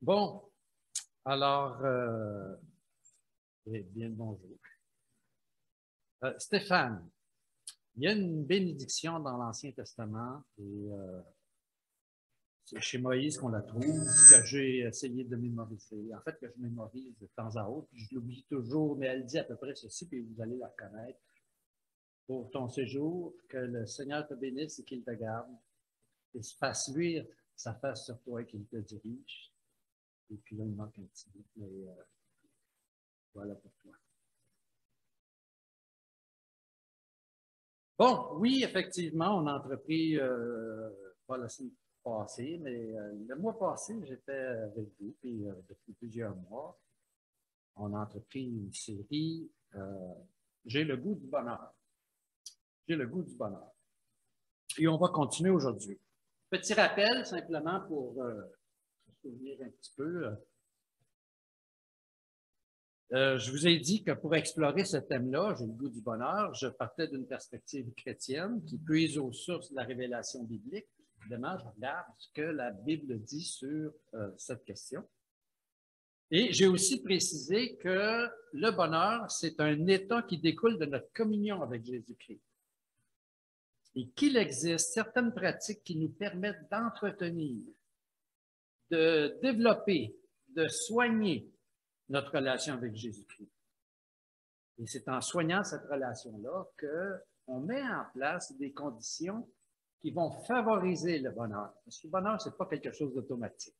Bon, alors, bien le bonjour. Stéphane, il y a une bénédiction dans l'Ancien Testament et c'est chez Moïse qu'on la trouve, que j'ai essayé de mémoriser. En fait, que je mémorise de temps à autre, puis je l'oublie toujours, mais elle dit à peu près ceci, puis vous allez la reconnaître. Pour ton séjour, que le Seigneur te bénisse et qu'il te garde, et se fasse luire sa face sur toi et qu'il te dirige. Et puis là, il manque un petit bout, mais voilà pour toi. Bon, oui, effectivement, on a entrepris, pas la semaine passée, mais le mois passé, j'étais avec vous, puis depuis plusieurs mois, on a entrepris une série, J'ai le goût du bonheur. J'ai le goût du bonheur. Et on va continuer aujourd'hui. Petit rappel, simplement pour se souvenir un petit peu. Je vous ai dit que pour explorer ce thème-là, j'ai le goût du bonheur, je partais d'une perspective chrétienne qui puise aux sources de la révélation biblique. Évidemment, je regarde ce que la Bible dit sur cette question. Et j'ai aussi précisé que le bonheur, c'est un état qui découle de notre communion avec Jésus-Christ. Et qu'il existe certaines pratiques qui nous permettent d'entretenir, de développer, de soigner notre relation avec Jésus-Christ. Et c'est en soignant cette relation-là qu'on met en place des conditions qui vont favoriser le bonheur. Parce que le bonheur, ce n'est pas quelque chose d'automatique.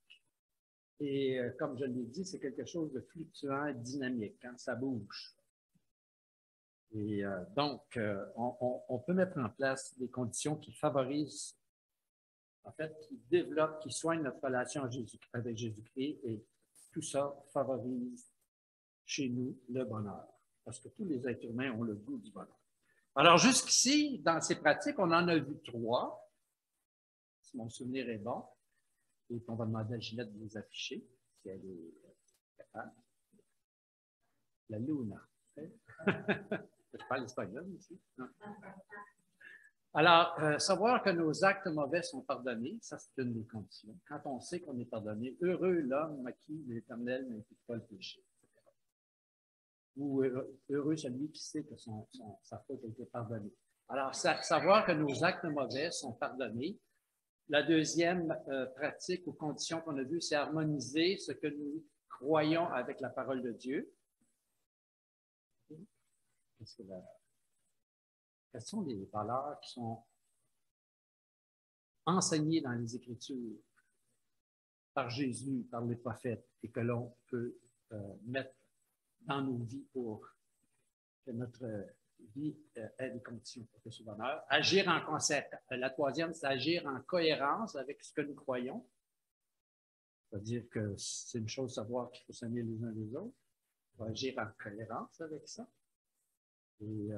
Et comme je l'ai dit, c'est quelque chose de fluctuant et dynamique, quand ça bouge. Et donc, on peut mettre en place des conditions qui favorisent, en fait, qui développent, qui soignent notre relation avec Jésus-Christ, et tout ça favorise chez nous le bonheur. Parce que tous les êtres humains ont le goût du bonheur. Alors, jusqu'ici, dans ces pratiques, on en a vu 3, si mon souvenir est bon, et on va demander à Ginette de les afficher, si elle est capable. La Luna. Je parle espagnol ici. Non? Alors, savoir que nos actes mauvais sont pardonnés, ça c'est une des conditions. Quand on sait qu'on est pardonné, heureux l'homme à qui l'Éternel n'impute pas le péché. Ou heureux celui qui sait que sa faute a été pardonnée. Alors, savoir que nos actes mauvais sont pardonnés. La deuxième pratique ou condition qu'on a vue, c'est harmoniser ce que nous croyons avec la parole de Dieu. Quelles sont les valeurs qui sont enseignées dans les Écritures par Jésus, par les prophètes, et que l'on peut mettre dans nos vies pour que notre vie ait des conditions pour que ce bonheur. Agir en concert. La troisième, c'est agir en cohérence avec ce que nous croyons. C'est-à-dire que c'est une chose de savoir qu'il faut s'aimer les uns les autres. Il faut agir en cohérence avec ça. Et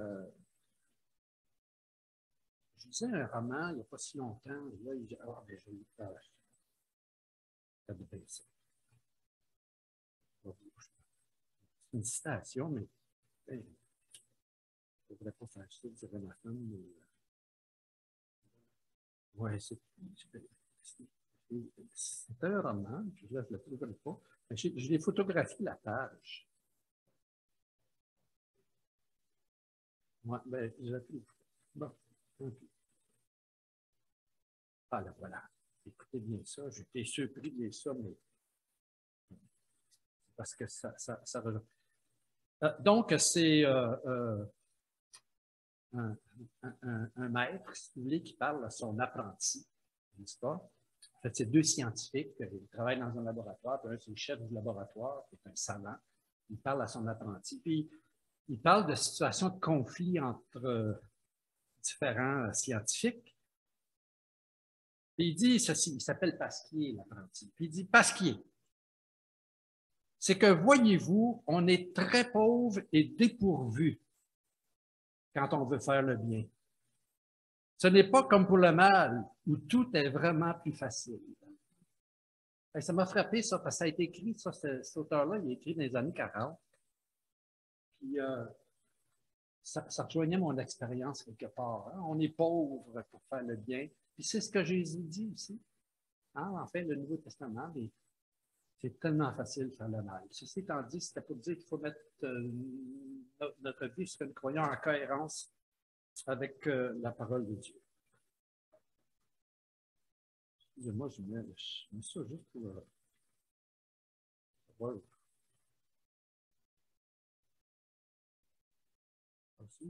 je lisais un roman il n'y a pas si longtemps. Et là, je l'ai fait. C'est une citation, mais je ne devrais pas faire ça, dirait ma femme. Mais ouais, c'est un roman, je ne le trouverai pas. Je l'ai photographié la page. Ouais, ben, je la trouve. Bon, okay. Ah, là, voilà. Écoutez bien ça. J'étais surpris de lire ça, mais parce que ça donc, c'est un maître, si vous voulez, qui parle à son apprenti, n'est-ce pas? En fait, c'est 2 scientifiques qui travaillent dans un laboratoire, puis un, c'est le chef du laboratoire, qui est un savant. Il parle à son apprenti, puis il parle de situations de conflit entre différents scientifiques. Puis il dit ceci, il s'appelle Pasquier, l'apprenti. Puis il dit, Pasquier, c'est que, voyez-vous, on est très pauvre et dépourvu quand on veut faire le bien. Ce n'est pas comme pour le mal, où tout est vraiment plus facile. Et ça m'a frappé, ça, parce que ça a été écrit, ça, cet auteur-là, il a écrit dans les années 40. Puis ça rejoignait mon expérience quelque part. Hein? On est pauvre pour faire le bien. Puis c'est ce que Jésus dit aussi. Hein? En fait, le Nouveau Testament, C'est tellement facile de faire le mal. Ceci étant dit, c'était pour dire qu'il faut mettre notre vie sur une croyance en cohérence avec la parole de Dieu. Excusez-moi, je mets ça juste pour voir.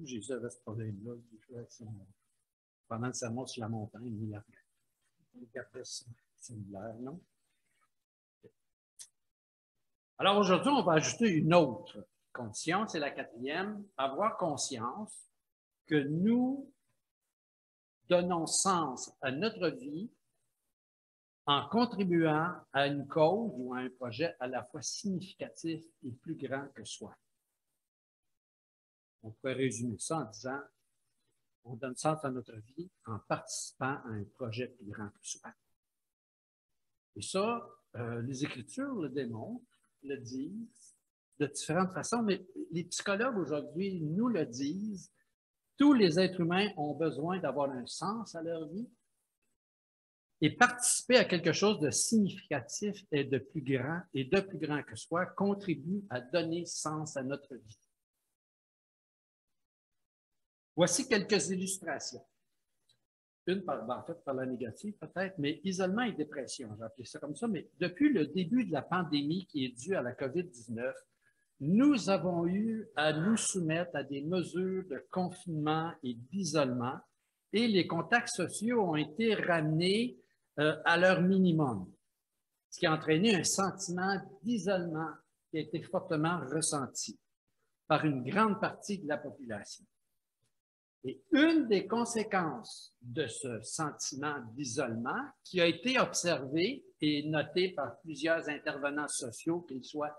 Jésus avait ce problème-là. Pendant le sermon sur la montagne, il regardait ça. C'est l'air, non? Alors aujourd'hui, on va ajouter une autre condition, c'est la quatrième, avoir conscience que nous donnons sens à notre vie en contribuant à une cause ou à un projet à la fois significatif et plus grand que soi. On pourrait résumer ça en disant, on donne sens à notre vie en participant à un projet plus grand que soi. Et ça, les Écritures le démontrent, le disent de différentes façons, mais les psychologues aujourd'hui nous le disent. Tous les êtres humains ont besoin d'avoir un sens à leur vie et participer à quelque chose de significatif et de plus grand que soi contribue à donner sens à notre vie. Voici quelques illustrations. Une, en fait, par la négative peut-être, mais isolement et dépression, j'ai appelé ça comme ça, mais depuis le début de la pandémie qui est due à la COVID-19, nous avons eu à nous soumettre à des mesures de confinement et d'isolement et les contacts sociaux ont été ramenés à leur minimum, ce qui a entraîné un sentiment d'isolement qui a été fortement ressenti par une grande partie de la population. Et une des conséquences de ce sentiment d'isolement qui a été observé et noté par plusieurs intervenants sociaux, qu'ils soient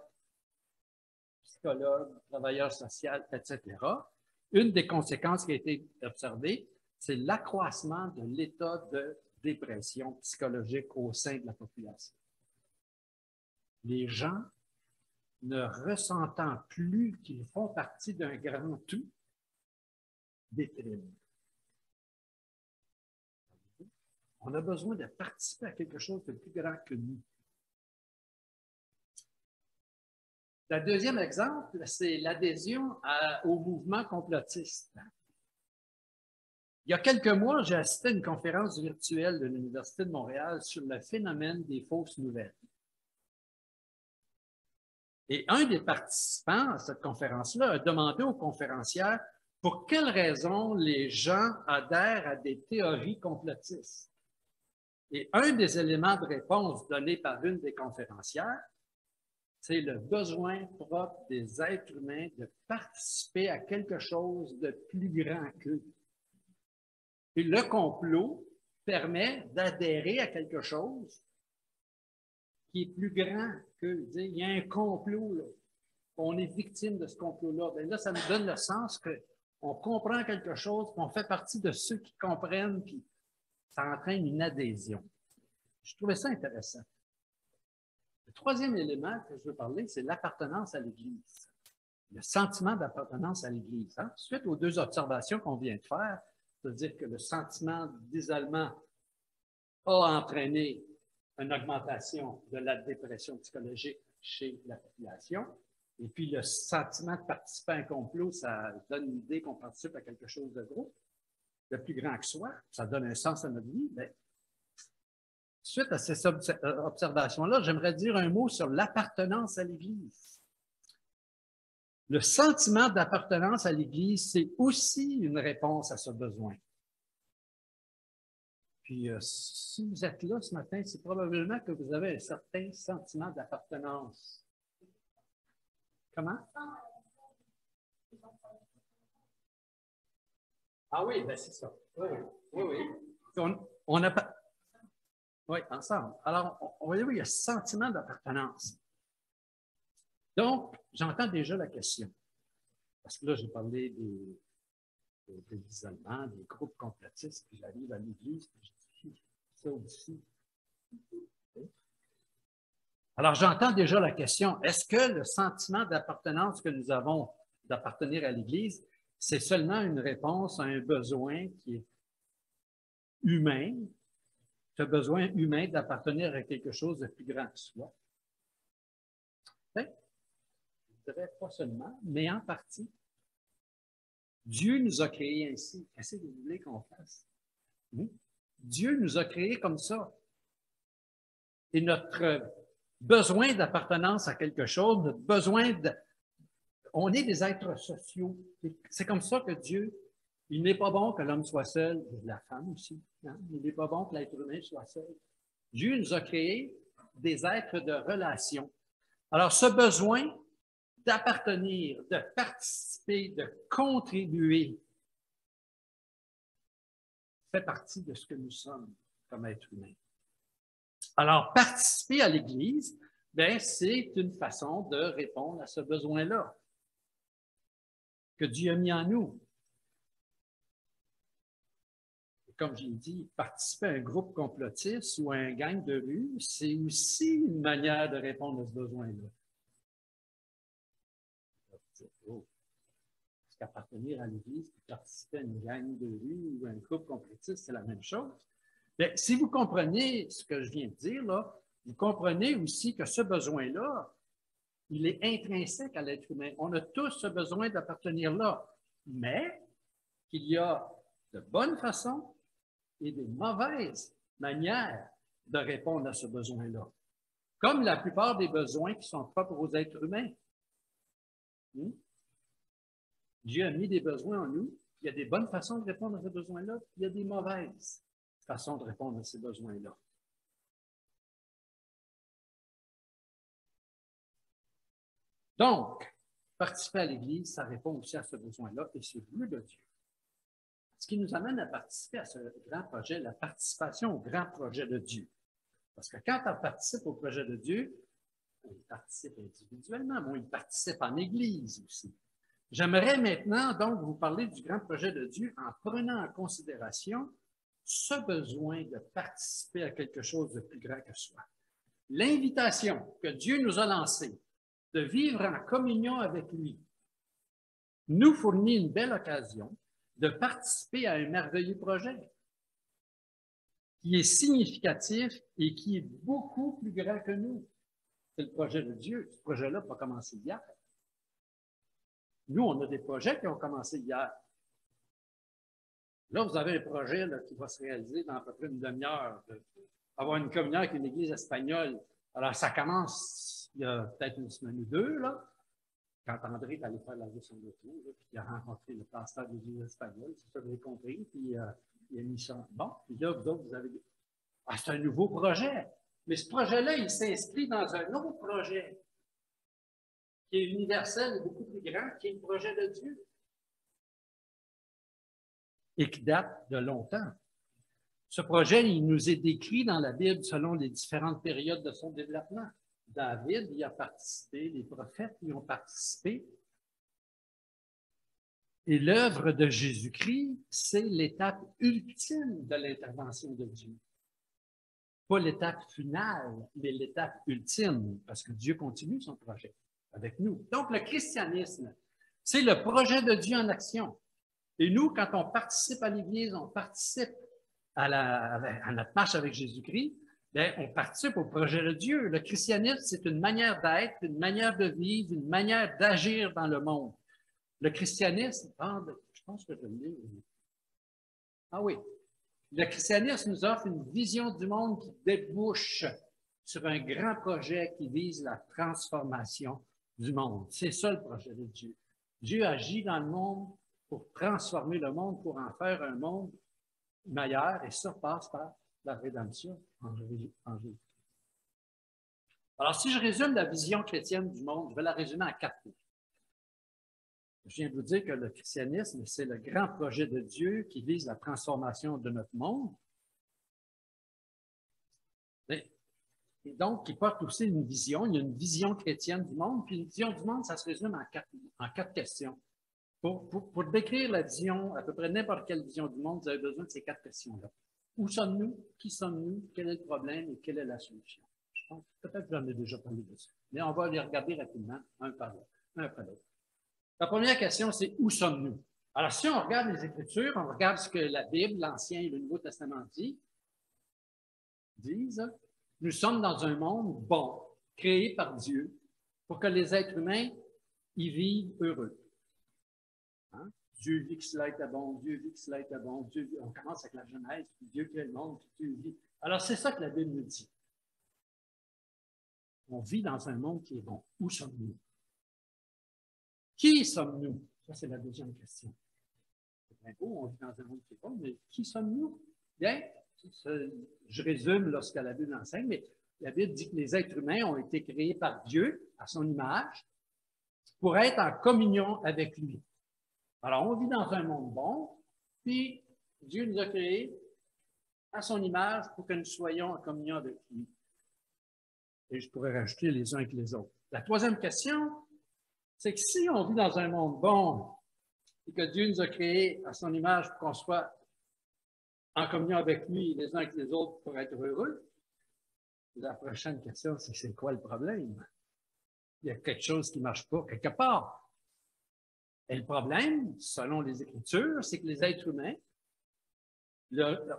psychologues, travailleurs sociaux, etc., une des conséquences qui a été observée, c'est l'accroissement de l'état de dépression psychologique au sein de la population. Les gens ne ressentant plus qu'ils font partie d'un grand tout, dépriment. On a besoin de participer à quelque chose de plus grand que nous. Le deuxième exemple, c'est l'adhésion au mouvement complotiste. Il y a quelques mois, j'ai assisté à une conférence virtuelle de l'Université de Montréal sur le phénomène des fausses nouvelles. Et un des participants à cette conférence-là a demandé aux conférencières pour quelles raisons les gens adhèrent à des théories complotistes. Et un des éléments de réponse donnés par une des conférencières, c'est le besoin propre des êtres humains de participer à quelque chose de plus grand qu'eux. Et le complot permet d'adhérer à quelque chose qui est plus grand qu'eux. Il y a un complot, là. On est victime de ce complot-là. Bien là, ça nous donne le sens qu'on comprend quelque chose, qu'on fait partie de ceux qui comprennent, puis ça entraîne une adhésion. Je trouvais ça intéressant. Le troisième élément que je veux parler, c'est l'appartenance à l'Église. Le sentiment d'appartenance à l'Église. Hein? Suite aux deux observations qu'on vient de faire, c'est-à-dire que le sentiment d'isolement a entraîné une augmentation de la dépression psychologique chez la population. Et puis, le sentiment de participer à un complot, ça donne l'idée qu'on participe à quelque chose de gros, de plus grand que soi. Ça donne un sens à notre vie. Bien, suite à ces observations-là, j'aimerais dire un mot sur l'appartenance à l'Église. Le sentiment d'appartenance à l'Église, c'est aussi une réponse à ce besoin. Puis, si vous êtes là ce matin, c'est probablement que vous avez un certain sentiment d'appartenance. Comment? Ah oui, ben c'est ça. Oui, oui, oui. On a pas... Oui, ensemble. Alors, on va dire, oui, il y a ce sentiment d'appartenance. Donc, j'entends déjà la question. Parce que là, j'ai parlé de l'isolement, des groupes complotistes, puis j'arrive à l'Église, puis je dis ça aussi. Alors, j'entends déjà la question, est-ce que le sentiment d'appartenance que nous avons d'appartenir à l'Église, c'est seulement une réponse à un besoin qui est humain, ce besoin humain d'appartenir à quelque chose de plus grand que soi? dirais pas seulement, mais en partie. Dieu nous a créés ainsi. Qu'est-ce que vous voulez qu'on fasse? Dieu nous a créés comme ça. Et notre besoin d'appartenance à quelque chose, notre besoin de... On est des êtres sociaux. C'est comme ça que Dieu, il n'est pas bon que l'homme soit seul, et la femme aussi. Hein? Il n'est pas bon que l'être humain soit seul. Dieu nous a créés des êtres de relation. Alors, ce besoin d'appartenir, de participer, de contribuer, fait partie de ce que nous sommes comme êtres humains. Alors, participer à l'Église, ben, c'est une façon de répondre à ce besoin-là que Dieu a mis en nous. Et comme je l'ai dit, participer à un groupe complotiste ou à un gang de rue, c'est aussi une manière de répondre à ce besoin-là. Oh. Parce qu'appartenir à l'Église et participer à une gang de rue ou à un groupe complotiste, c'est la même chose. Bien, si vous comprenez ce que je viens de dire, là, vous comprenez aussi que ce besoin-là, il est intrinsèque à l'être humain. On a tous ce besoin d'appartenir là, mais qu'il y a de bonnes façons et de mauvaises manières de répondre à ce besoin-là, comme la plupart des besoins qui sont propres aux êtres humains. Dieu a mis des besoins en nous. Il y a des bonnes façons de répondre à ces besoins-là, il y a des mauvaises façons de répondre à ces besoins-là. Donc, participer à l'Église, ça répond aussi à ce besoin-là et c'est voulu de Dieu. Ce qui nous amène à participer à ce grand projet, la participation au grand projet de Dieu. Parce que quand on participe au projet de Dieu, on y participe individuellement, mais on y participe en Église aussi. J'aimerais maintenant donc vous parler du grand projet de Dieu en prenant en considération ce besoin de participer à quelque chose de plus grand que soi. L'invitation que Dieu nous a lancée de vivre en communion avec lui nous fournit une belle occasion de participer à un merveilleux projet qui est significatif et qui est beaucoup plus grand que nous. C'est le projet de Dieu. Ce projet-là n'a pas commencé hier. Nous, on a des projets qui ont commencé hier. Là, vous avez un projet là, qui va se réaliser dans à peu près une demi-heure, avoir une communion avec une église espagnole. Alors, ça commence il y a peut-être une semaine ou deux, là, quand André est allé faire la vie sur le tour, puis il a rencontré le pasteur de l'église espagnole, c'est ça que vous avez compris, puis il a mis ça. Bon, puis là, vous autres, vous avez dit, ah, c'est un nouveau projet. Mais ce projet-là, il s'inscrit dans un autre projet qui est universel et beaucoup plus grand, qui est le projet de Dieu. Et qui date de longtemps. Ce projet, il nous est décrit dans la Bible selon les différentes périodes de son développement. David y a participé, les prophètes y ont participé. Et l'œuvre de Jésus-Christ, c'est l'étape ultime de l'intervention de Dieu. Pas l'étape finale, mais l'étape ultime, parce que Dieu continue son projet avec nous. Donc, le christianisme, c'est le projet de Dieu en action. Et nous, quand on participe à l'Église, on participe à notre marche avec Jésus-Christ, bien, on participe au projet de Dieu. Le christianisme, c'est une manière d'être, une manière de vivre, une manière d'agir dans le monde. Le christianisme, je pense que je l'ai. Ah oui. Le christianisme nous offre une vision du monde qui débouche sur un grand projet qui vise la transformation du monde. C'est ça le projet de Dieu. Dieu agit dans le monde pour transformer le monde, pour en faire un monde meilleur, et ça passe par la rédemption en Jésus. Alors, si je résume la vision chrétienne du monde, je vais la résumer en 4 points. Je viens de vous dire que le christianisme, c'est le grand projet de Dieu qui vise la transformation de notre monde. Et donc, qui porte aussi une vision. Il y a une vision chrétienne du monde. Puis une vision du monde, ça se résume en 4 questions. Pour décrire la vision, à peu près n'importe quelle vision du monde, vous avez besoin de ces 4 questions-là. Où sommes-nous? Qui sommes-nous? Quel est le problème et quelle est la solution? Je pense peut-être que j'en ai déjà parlé de ça. Mais on va les regarder rapidement, un après l'autre. La première question, c'est où sommes-nous? Alors, si on regarde les Écritures, on regarde ce que la Bible, l'Ancien et le Nouveau Testament disent, nous sommes dans un monde bon, créé par Dieu, pour que les êtres humains ils vivent heureux. Hein? Dieu vit que cela était bon, Dieu vit que cela était bon, on commence avec la Genèse, puis Dieu crée le monde, puis Dieu vit. Alors, c'est ça que la Bible nous dit. On vit dans un monde qui est bon. Où sommes-nous? Qui sommes-nous? Ça, c'est la deuxième question. C'est bien beau, on vit dans un monde qui est bon, mais qui sommes-nous? Bien, je résume lorsque la Bible enseigne, mais la Bible dit que les êtres humains ont été créés par Dieu, à son image, pour être en communion avec lui. Alors, on vit dans un monde bon, puis Dieu nous a créés à son image pour que nous soyons en communion avec lui. Et je pourrais rajouter les uns avec les autres. La troisième question, c'est que si on vit dans un monde bon et que Dieu nous a créés à son image pour qu'on soit en communion avec lui les uns avec les autres pour être heureux, la prochaine question, c'est quoi le problème? Il y a quelque chose qui ne marche pas quelque part. Et le problème, selon les Écritures, c'est que les êtres humains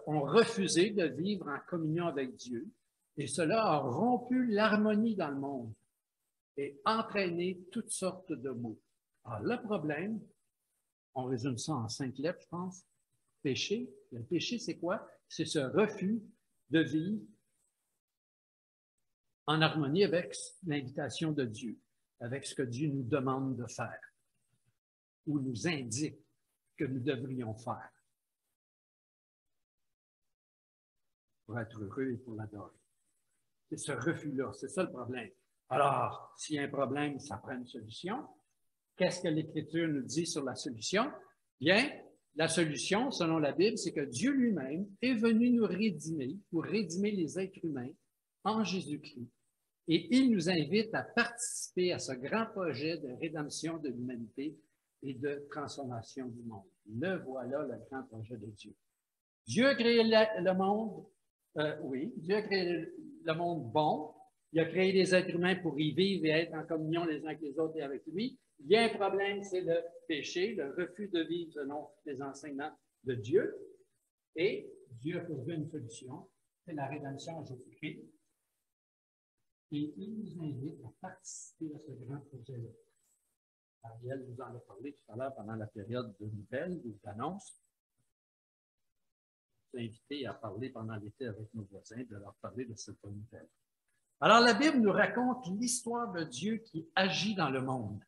ont refusé de vivre en communion avec Dieu et cela a rompu l'harmonie dans le monde et entraîné toutes sortes de maux. Alors, le problème, on résume ça en 5 lettres, je pense, péché. Le péché, c'est quoi? C'est ce refus de vivre en harmonie avec l'invitation de Dieu, avec ce que Dieu nous demande de faire ou nous indique que nous devrions faire pour être heureux et pour l'adorer. C'est ce refus-là, c'est ça le problème. Alors, s'il y a un problème, ça prend une solution. Qu'est-ce que l'Écriture nous dit sur la solution? Bien, la solution, selon la Bible, c'est que Dieu lui-même est venu nous rédimer, pour rédimer les êtres humains en Jésus-Christ. Et il nous invite à participer à ce grand projet de rédemption de l'humanité et de transformation du monde. Le voilà, le grand projet de Dieu. Dieu a créé le monde, oui, Dieu a créé le monde bon. Il a créé les êtres humains pour y vivre et être en communion les uns avec les autres et avec lui. Il y a un problème, c'est le péché, le refus de vivre selon les enseignements de Dieu. Et Dieu a trouvé une solution, c'est la rédemption en Jésus-Christ. Et il nous invite à participer à ce grand projet-là. Ariel nous en a parlé tout à l'heure pendant la période de nouvelles ou d'annonces. Je suis invité à parler pendant l'été avec nos voisins, de leur parler de cette bonne nouvelle. Alors, la Bible nous raconte l'histoire de Dieu qui agit dans le monde.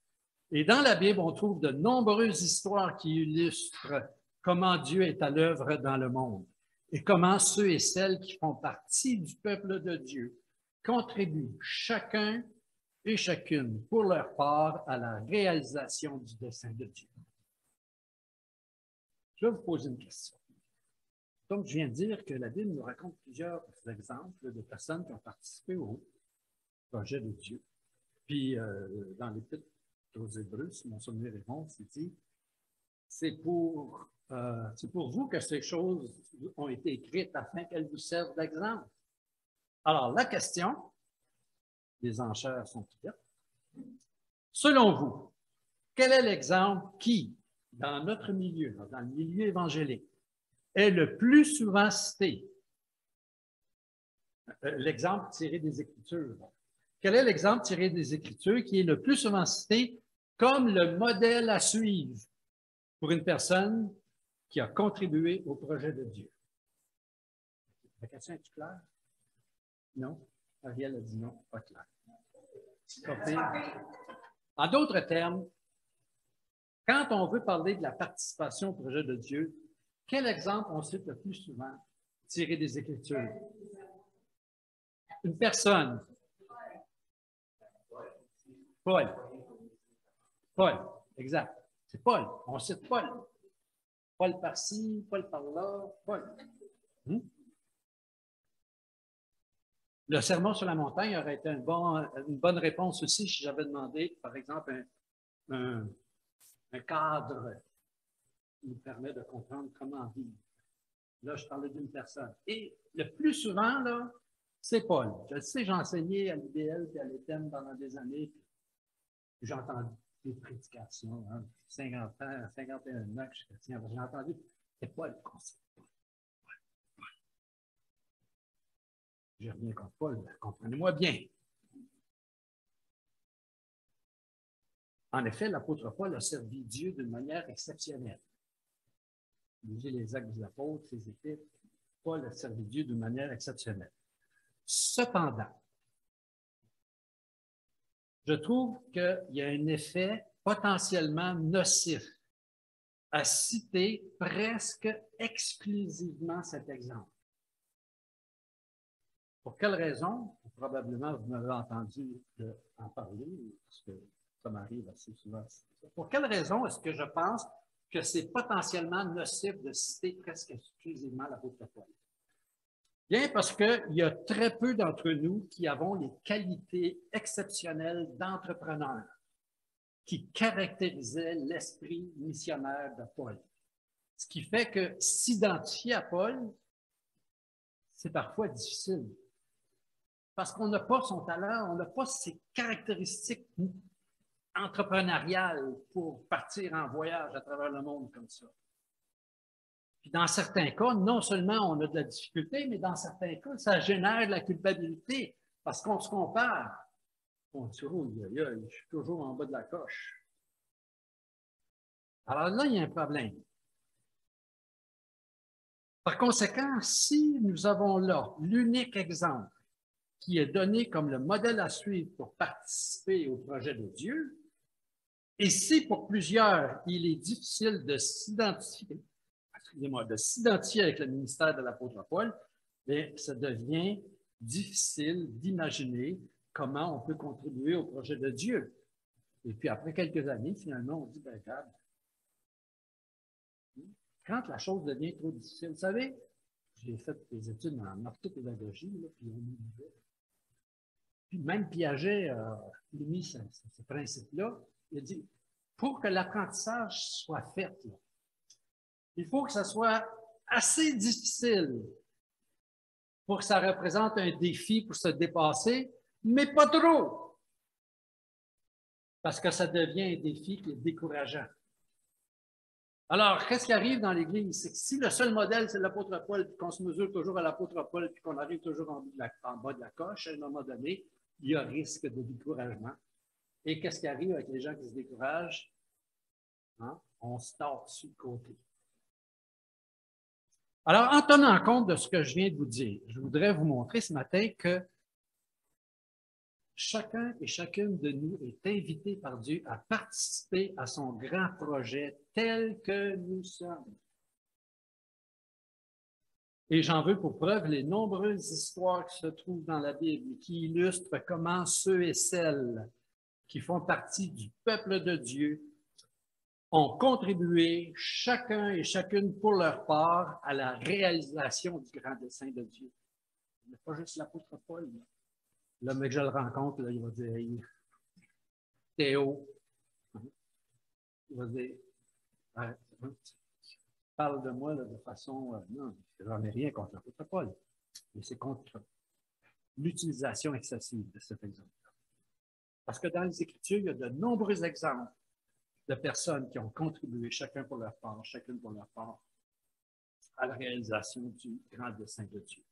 Et dans la Bible, on trouve de nombreuses histoires qui illustrent comment Dieu est à l'œuvre dans le monde et comment ceux et celles qui font partie du peuple de Dieu contribuent chacun et chacune pour leur part à la réalisation du dessein de Dieu. Je vais vous poser une question. Donc, je viens de dire que la Bible nous raconte plusieurs exemples de personnes qui ont participé au projet de Dieu. Puis, dans l'Épître aux Hébreux, si mon souvenir est bon, c'est dit, c'est pour vous que ces choses ont été écrites afin qu'elles vous servent d'exemple. Alors, la question, les enchères sont ouvertes. Selon vous, quel est l'exemple qui, dans notre milieu, dans le milieu évangélique, est le plus souvent cité? L'exemple tiré des Écritures. Quel est l'exemple tiré des Écritures qui est le plus souvent cité comme le modèle à suivre pour une personne qui a contribué au projet de Dieu? La question est-tu claire? Non? Ariel a dit non, pas clair. En d'autres termes, quand on veut parler de la participation au projet de Dieu, quel exemple on cite le plus souvent tiré des Écritures? Une personne. Paul. Paul, exact. C'est Paul. On cite Paul. Paul par-ci, Paul par-là, Paul. Le sermon sur la montagne aurait été une bonne réponse aussi si j'avais demandé, par exemple, un cadre qui nous permet de comprendre comment vivre. Là, je parlais d'une personne. Et le plus souvent, là, c'est Paul. Je sais, j'ai enseigné à l'IDL et à l'ETEM pendant des années. J'ai entendu des prédications, 50 ans, 51 ans que je suis chrétien. J'ai entendu, c'est Paul qu'on sait. J'ai rien contre Paul, comprenez-moi bien. En effet, l'apôtre Paul a servi Dieu d'une manière exceptionnelle. Lisez les Actes des Apôtres, ses épîtres. Paul a servi Dieu d'une manière exceptionnelle. Cependant, je trouve qu'il y a un effet potentiellement nocif à citer presque exclusivement cet exemple. Pour quelle raison? Probablement, vous m'avez entendu en parler, parce que ça m'arrive assez souvent. Pour quelle raison est-ce que je pense que c'est potentiellement nocif de citer presque exclusivement l'apôtre Paul? Bien, parce qu'il y a très peu d'entre nous qui avons les qualités exceptionnelles d'entrepreneurs qui caractérisaient l'esprit missionnaire de Paul. Ce qui fait que s'identifier à Paul, c'est parfois difficile. Parce qu'on n'a pas son talent, on n'a pas ses caractéristiques entrepreneuriales pour partir en voyage à travers le monde comme ça. Puis dans certains cas, non seulement on a de la difficulté, mais dans certains cas, ça génère de la culpabilité parce qu'on se compare. On dit, oh, je suis toujours en bas de la coche. Alors là, il y a un problème. Par conséquent, si nous avons là l'unique exemple qui est donné comme le modèle à suivre pour participer au projet de Dieu, et si pour plusieurs, il est difficile de s'identifier avec le ministère de l'apôtre Paul, bien, ça devient difficile d'imaginer comment on peut contribuer au projet de Dieu. Et puis après quelques années, finalement, on dit, ben regarde, quand la chose devient trop difficile, vous savez, j'ai fait des études en orthopédagogie, là, puis on me disait, puis même Piaget a mis ce principe-là, il a dit, pour que l'apprentissage soit fait, là, il faut que ça soit assez difficile pour que ça représente un défi pour se dépasser, mais pas trop, parce que ça devient un défi qui est décourageant. Alors, qu'est-ce qui arrive dans l'Église? C'est que si le seul modèle, c'est l'apôtre Paul, puis qu'on se mesure toujours à l'apôtre Paul, puis qu'on arrive toujours en bas de la coche, à un moment donné, il y a risque de découragement. Et qu'est-ce qui arrive avec les gens qui se découragent? Hein? On se tord sur le côté. Alors, en tenant compte de ce que je viens de vous dire, je voudrais vous montrer ce matin que chacun et chacune de nous est invité par Dieu à participer à son grand projet tel que nous sommes. Et j'en veux pour preuve les nombreuses histoires qui se trouvent dans la Bible qui illustrent comment ceux et celles qui font partie du peuple de Dieu ont contribué, chacun et chacune pour leur part, à la réalisation du grand dessein de Dieu. Il n'y a pas juste l'apôtre Paul. Là, mais que je le rencontre, là, il va dire hey, Théo. Il va dire parle de moi là, de façon. Non, je n'en ai rien contre l'apôtre Paul. Mais c'est contre l'utilisation excessive de cet exemple. Parce que dans les Écritures, il y a de nombreux exemples de personnes qui ont contribué, chacun pour leur part, chacune pour leur part, à la réalisation du grand dessein de Dieu.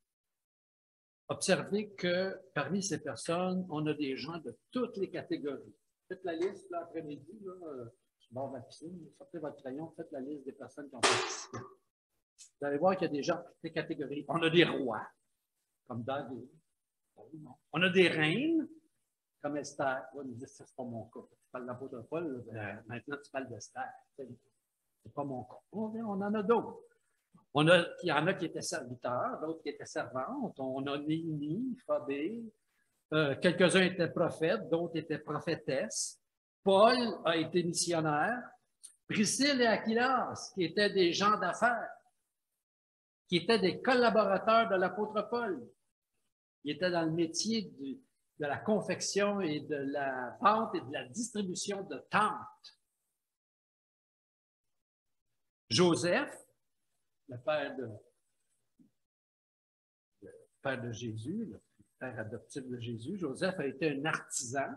Observez que parmi ces personnes, on a des gens de toutes les catégories. Faites la liste l'après-midi, sur le bord de la piscine, sortez votre crayon, faites la liste des personnes qui ont participé. Vous allez voir qu'il y a des gens de toutes les catégories. On a des rois, comme David. On a des reines, comme Esther. On nous dit, c'est pas mon cas. Tu parles de l'apôtre Paul, maintenant tu parles d'Esther. C'est pas mon cas. On en a d'autres. Il y en a qui étaient serviteurs, d'autres qui étaient servantes. On a Néhémie, Phobé. Quelques-uns étaient prophètes, d'autres étaient prophétesses. Paul a été missionnaire. Priscille et Aquilas, qui étaient des gens d'affaires, qui étaient des collaborateurs de l'apôtre Paul. Ils étaient dans le métier de la confection et de la vente et de la distribution de tentes. Joseph, le père de Jésus, le père adoptif de Jésus, Joseph a été un artisan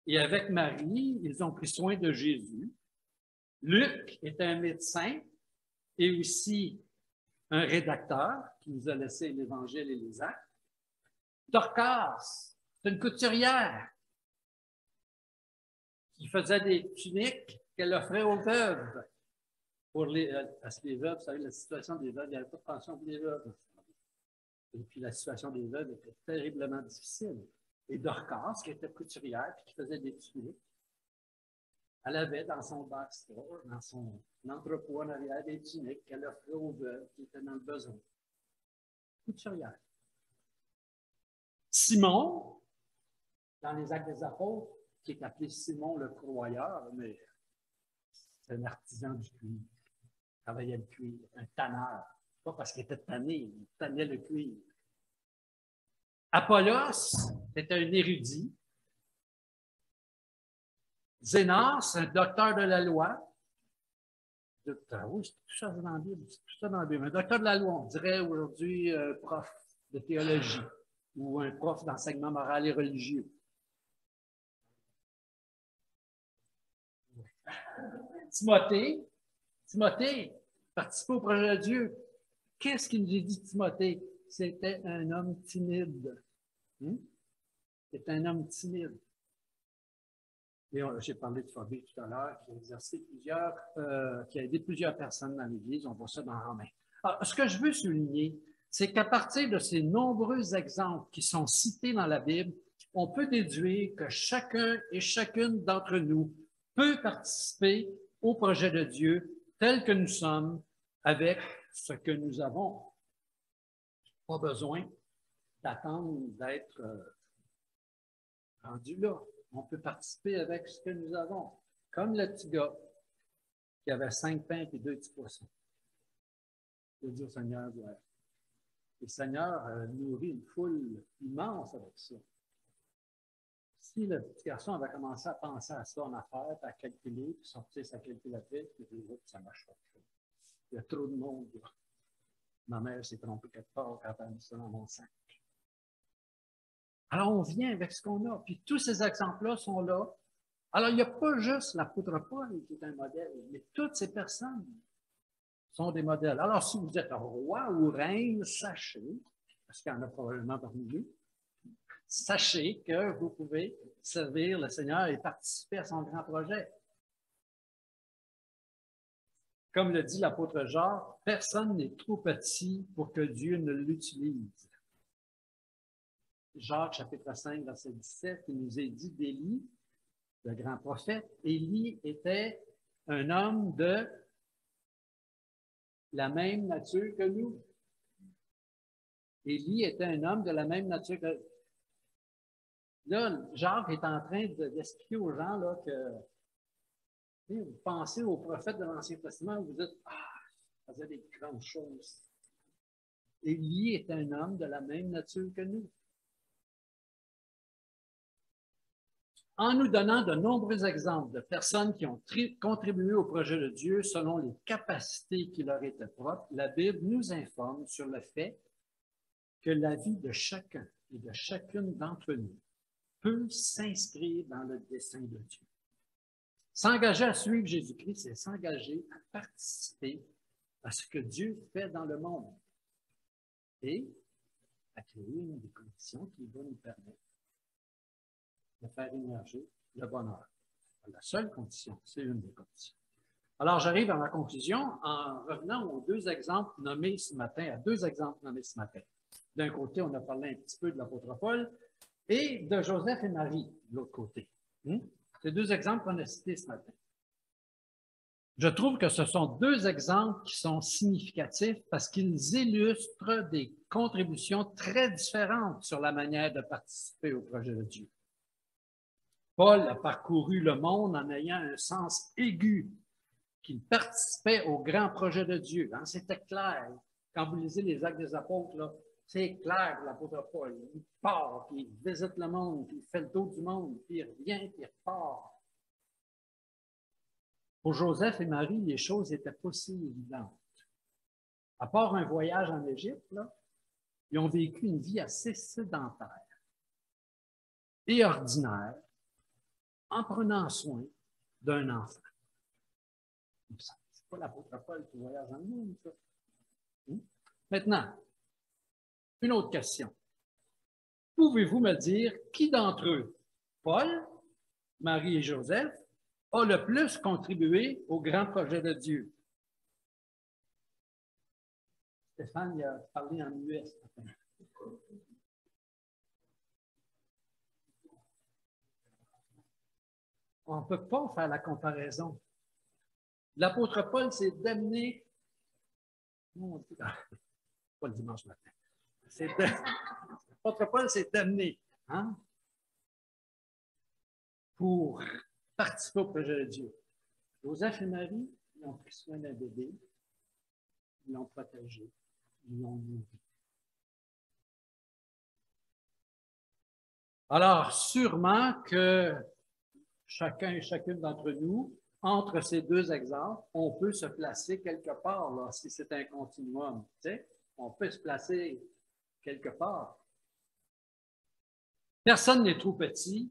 et avec Marie, ils ont pris soin de Jésus. Luc était un médecin et aussi un rédacteur qui nous a laissé l'Évangile et les Actes. Dorcas, c'est une couturière qui faisait des tuniques qu'elle offrait aux veuves. Parce que les veuves, vous savez, la situation des veuves, il n'y avait pas de pension pour les veuves. Et puis la situation des veuves était terriblement difficile. Et Dorcas, qui était couturière et qui faisait des tuniques, elle avait dans son backstore, dans son entrepôt en arrière, des tuniques qu'elle offrait aux veuves qui étaient dans le besoin. Couturière. Simon, dans les Actes des Apôtres, qui est appelé Simon le Croyeur, mais c'est un artisan du cuir. Il travaillait le cuir, un tanneur. Pas parce qu'il était tanné, il tannait le cuir. Apollos était un érudit. Zénas, un docteur de la loi. Oui, c'est tout ça dans la Bible. C'est tout ça dans la Bible. Un docteur de la loi, on dirait aujourd'hui prof de théologie ou un prof d'enseignement moral et religieux. Timothée participait au projet de Dieu. Qu'est-ce qu'il nous a dit Timothée? C'était un homme timide. C'était un homme timide. Et j'ai parlé de Phobie tout à l'heure, qui a aidé plusieurs personnes dans l'Église. On voit ça dans Romains. Alors, ce que je veux souligner, c'est qu'à partir de ces nombreux exemples qui sont cités dans la Bible, on peut déduire que chacun et chacune d'entre nous peut participer au projet de Dieu tel que nous sommes avec ce que nous avons. Pas besoin d'attendre d'être rendu là. On peut participer avec ce que nous avons. Comme le petit gars qui avait 5 pains et 2 petits poissons. Il a dit au Seigneur, ouais. Le Seigneur nourrit une foule immense avec ça. Si le petit garçon avait commencé à penser à ça en affaires, à calculer, puis sortir sa calculatrice, puis dire, ça marche pas. Il y a trop de monde. Là. Ma mère s'est trompée quelque part quand elle a mis ça dans mon sac. Alors, on vient avec ce qu'on a. Puis tous ces exemples-là sont là. Alors, il n'y a pas juste l'apôtre Paul qui est un modèle, mais toutes ces personnes sont des modèles. Alors, si vous êtes roi ou reine, sachez, parce qu'il y en a probablement parmi nous, sachez que vous pouvez servir le Seigneur et participer à son grand projet. Comme le dit l'apôtre Jacques, personne n'est trop petit pour que Dieu ne l'utilise. Jacques, chapitre 5, verset 17, il nous est dit d'Élie, le grand prophète. Élie était un homme de la même nature que nous. Élie était un homme de la même nature que... Là, Jacques est en train d'expliquer aux gens là, que vous pensez aux prophètes de l'Ancien Testament, vous dites, ça faisait des grandes choses. Élie est un homme de la même nature que nous. En nous donnant de nombreux exemples de personnes qui ont contribué au projet de Dieu selon les capacités qui leur étaient propres, la Bible nous informe sur le fait que la vie de chacun et de chacune d'entre nous peut s'inscrire dans le dessein de Dieu. S'engager à suivre Jésus-Christ, c'est s'engager à participer à ce que Dieu fait dans le monde et à créer une des conditions qui va nous permettre de faire émerger le bonheur. La seule condition, c'est une des conditions. Alors, j'arrive à ma conclusion en revenant aux deux exemples nommés ce matin, D'un côté, on a parlé un petit peu de l'apôtre Paul et de Joseph et Marie, de l'autre côté. Ces deux exemples qu'on a cités ce matin. Je trouve que ce sont deux exemples qui sont significatifs parce qu'ils illustrent des contributions très différentes sur la manière de participer au projet de Dieu. Paul a parcouru le monde en ayant un sens aigu qu'il participait au grand projet de Dieu. Hein? C'était clair. Quand vous lisez les Actes des Apôtres, là, c'est clair, l'apôtre Paul. Il part, puis il visite le monde, puis il fait le tour du monde, puis il revient, puis il repart. Pour Joseph et Marie, les choses n'étaient pas si évidentes. À part un voyage en Égypte, là, ils ont vécu une vie assez sédentaire et ordinaire, en prenant soin d'un enfant. C'est pas l'apôtre Paul qui voyage dans le monde, ça. Maintenant, une autre question. Pouvez-vous me dire qui d'entre eux, Paul, Marie et Joseph, a le plus contribué au grand projet de Dieu? Stéphane, il a parlé en US. On ne peut pas faire la comparaison. L'apôtre Paul s'est damné, pas le dimanche matin, l'apôtre Paul s'est damné hein, pour participer au projet de Dieu. Joseph et Marie, ils ont pris soin d'un bébé, ils l'ont protégé, ils l'ont nourri. Alors, sûrement que chacun et chacune d'entre nous, entre ces deux exemples, on peut se placer quelque part, là, si c'est un continuum. Tu sais, on peut se placer quelque part. Personne n'est trop petit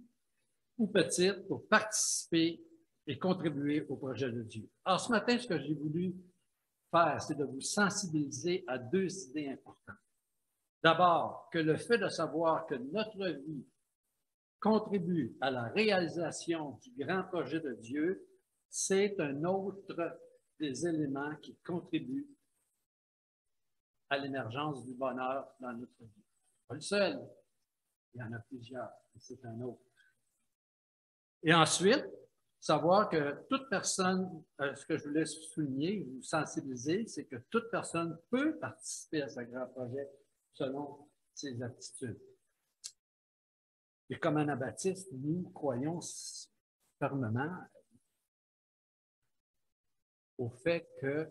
ou petite pour participer et contribuer au projet de Dieu. Alors, ce matin, ce que j'ai voulu faire, c'est de vous sensibiliser à deux idées importantes. D'abord, que le fait de savoir que notre vie contribue à la réalisation du grand projet de Dieu, c'est un autre des éléments qui contribuent à l'émergence du bonheur dans notre vie. Pas le seul, il y en a plusieurs, mais c'est un autre. Et ensuite, savoir que toute personne, ce que je voulais souligner, vous sensibiliser, c'est que toute personne peut participer à ce grand projet selon ses aptitudes. Et comme anabaptistes, nous croyons fermement au fait que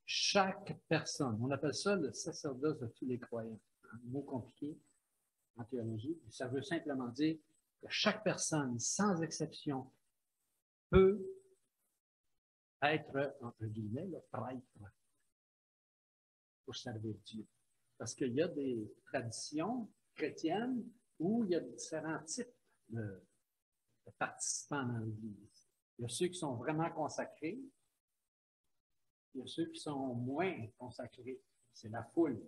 chaque personne, on appelle ça le sacerdoce de tous les croyants, un mot compliqué en théologie, ça veut simplement dire que chaque personne, sans exception, peut être, entre guillemets, le prêtre pour servir Dieu. Parce qu'il y a des traditions chrétiennes où il y a différents types de participants dans l'Église. Il y a ceux qui sont vraiment consacrés, il y a ceux qui sont moins consacrés. C'est la foule.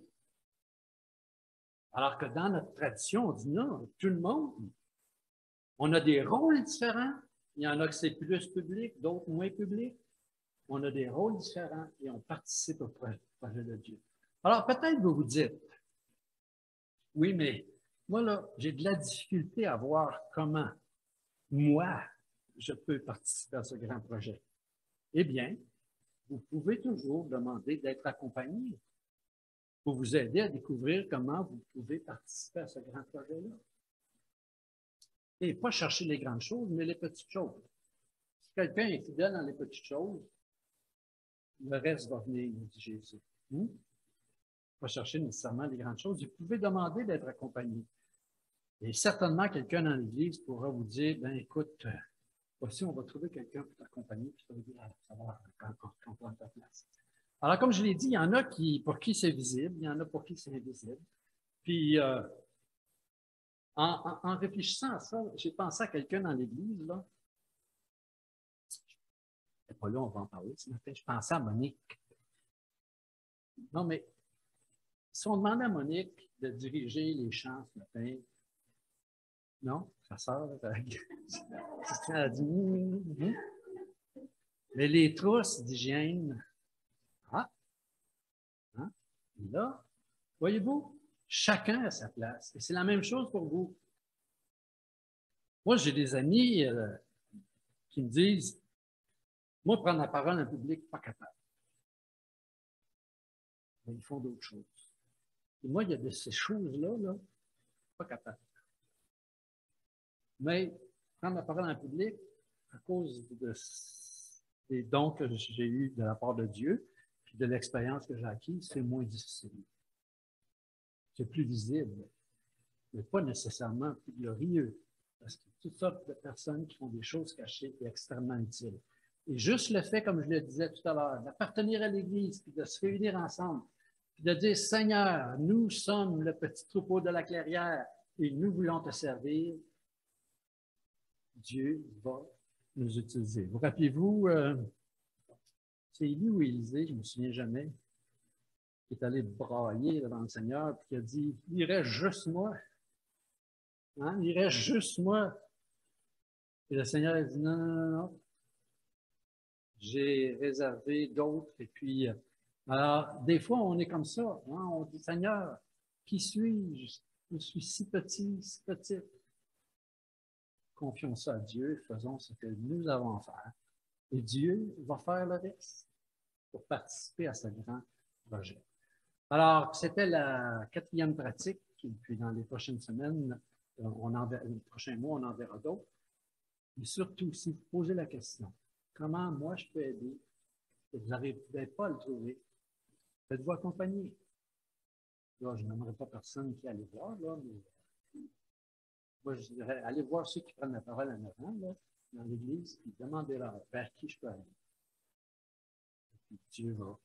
Alors que dans notre tradition, on dit non, tout le monde, on a des rôles différents. Il y en a que c'est plus public, d'autres moins public. On a des rôles différents et on participe au projet de Dieu. Alors peut-être vous vous dites, oui, mais moi, là, j'ai de la difficulté à voir comment, moi, je peux participer à ce grand projet. Eh bien, vous pouvez toujours demander d'être accompagné pour vous aider à découvrir comment vous pouvez participer à ce grand projet-là. Et pas chercher les grandes choses, mais les petites choses. Si quelqu'un est fidèle dans les petites choses, le reste va venir, nous dit Jésus. Pas chercher nécessairement les grandes choses. Vous pouvez demander d'être accompagné. Et certainement, quelqu'un dans l'Église pourra vous dire, ben écoute, voici, on va trouver quelqu'un pour t'accompagner, puis tu vas dire, ça va quand prendre ta place. Alors, comme je l'ai dit, il y en a pour qui c'est visible, il y en a pour qui c'est invisible. Puis, en réfléchissant à ça, j'ai pensé à quelqu'un dans l'Église, là. Et pas là, on va en parler ce matin. Je pensais à Monique. Non, mais si on demandait à Monique de diriger les chants ce matin, non, sa sœur, elle a dit, mais les trousses d'hygiène, hein? Et là, voyez-vous, chacun a sa place. Et c'est la même chose pour vous. Moi, j'ai des amis qui me disent, moi, prendre la parole en public, pas capable. Mais ils font d'autres choses. Et moi, il y a de ces choses-là, là, pas capable. Mais prendre la parole en public, à cause des dons que j'ai eus de la part de Dieu, puis de l'expérience que j'ai acquise, c'est moins difficile. C'est plus visible, mais pas nécessairement plus glorieux. Parce qu'il y a toutes sortes de personnes qui font des choses cachées et extrêmement utiles. Et juste le fait, comme je le disais tout à l'heure, d'appartenir à l'Église, puis de se réunir ensemble, puis de dire, Seigneur, nous sommes le petit troupeau de la clairière et nous voulons te servir, Dieu va nous utiliser. Vous rappelez-vous, c'est Élie ou Élisée, je ne me souviens jamais, qui est allé brailler devant le Seigneur, puis qui a dit, il reste juste moi. Hein? Il reste juste moi. Et le Seigneur a dit, non, non, non, non. J'ai réservé d'autres. Et puis, alors, des fois, on est comme ça. Hein? On dit, Seigneur, qui suis-je? Je suis si petit, si petit. Confions ça à Dieu, faisons ce que nous avons à faire. Et Dieu va faire le reste pour participer à ce grand projet. Alors, c'était la quatrième pratique. Et puis, dans les prochaines semaines, les prochains mois, on en verra d'autres. Mais surtout, si vous posez la question, comment moi je peux aider, et vous n'arrivez pas à le trouver, faites-vous accompagner. Là, je n'aimerais pas personne qui allait voir, là, mais moi, je dirais, allez voir ceux qui prennent la parole en avant, là, dans l'Église, puis demandez-leur vers qui je peux aller. Puis Dieu va